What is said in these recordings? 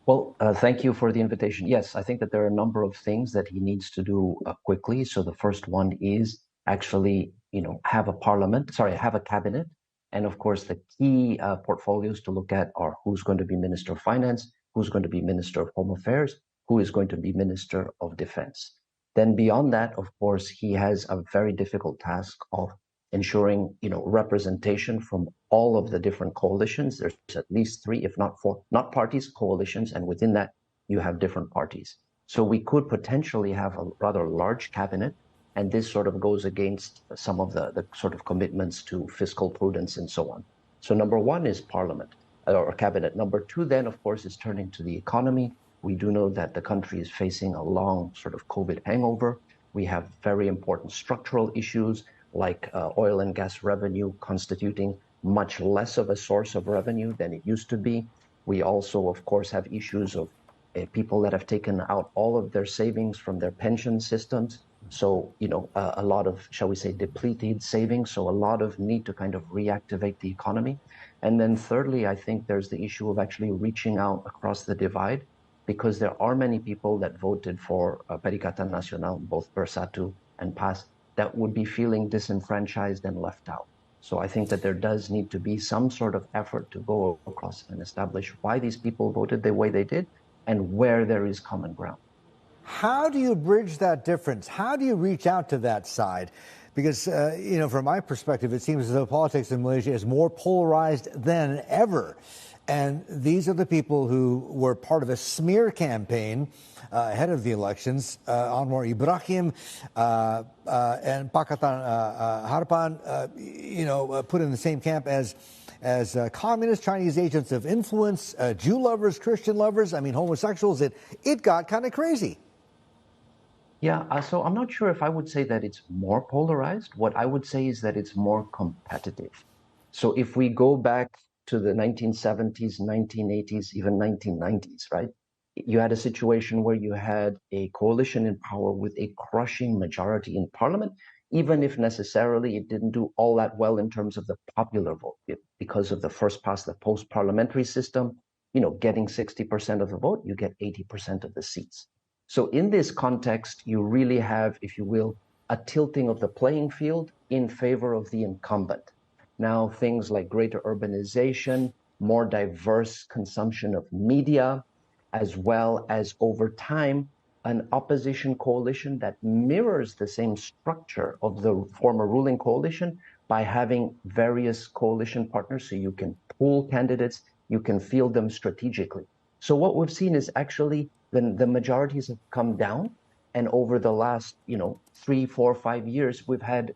Well, thank you for the invitation. Yes, I think that there are a number of things that he needs to do quickly. So the first one is actually, have a parliament, sorry, have a cabinet. And of course, the key portfolios to look at are who's going to be Minister of Finance, who's going to be Minister of Home Affairs, who is going to be Minister of Defense. Then beyond that, of course, he has a very difficult task of ensuring, representation from all of the different coalitions. There's at least three, if not four, not parties, coalitions, and within that, you have different parties. So we could potentially have a rather large cabinet, and this sort of goes against some of the sort of commitments to fiscal prudence and so on. So number one is parliament or cabinet. Number two, then, of course, is turning to the economy. We do know that the country is facing a long sort of COVID hangover. We have very important structural issues like oil and gas revenue constituting much less of a source of revenue than it used to be. We also, of course, have issues of people that have taken out all of their savings from their pension systems. So, a lot of, shall we say, depleted savings. So a lot of need to kind of reactivate the economy. And then thirdly, I think there's the issue of actually reaching out across the divide, because there are many people that voted for Perikatan Nasional, both Bersatu and PAS, that would be feeling disenfranchised and left out. So I think that there does need to be some sort of effort to go across and establish why these people voted the way they did and where there is common ground. How do you bridge that difference? How do you reach out to that side? Because, from my perspective, it seems as though politics in Malaysia is more polarized than ever. And these are the people who were part of a smear campaign ahead of the elections. Anwar Ibrahim and Pakatan Harapan, put in the same camp as communist Chinese agents of influence, Jew lovers, Christian lovers, homosexuals. It got kind of crazy. Yeah, so I'm not sure if I would say that it's more polarized. What I would say is that it's more competitive. So if we go back to the 1970s, 1980s, even 1990s, right? You had a situation where you had a coalition in power with a crushing majority in parliament, even if necessarily it didn't do all that well in terms of the popular vote, because of the first past the post parliamentary system, getting 60% of the vote, you get 80% of the seats. So in this context, you really have, if you will, a tilting of the playing field in favor of the incumbent. Now, things like greater urbanization, more diverse consumption of media, as well as over time, an opposition coalition that mirrors the same structure of the former ruling coalition by having various coalition partners. So you can pool candidates, you can field them strategically. So what we've seen is actually the majorities have come down. And over the last, 3, 4, 5 years, we've had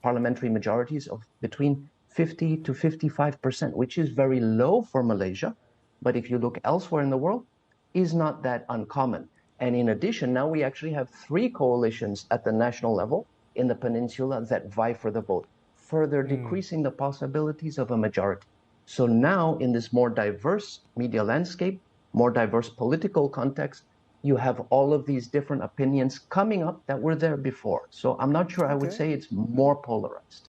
parliamentary majorities of between 50 to 55%, which is very low for Malaysia. But if you look elsewhere in the world, is not that uncommon. And in addition, now we actually have 3 coalitions at the national level in the peninsula that vie for the vote, further decreasing the possibilities of a majority. So now in this more diverse media landscape, more diverse political context, you have all of these different opinions coming up that were there before. So I'm not sure I would say it's more polarized.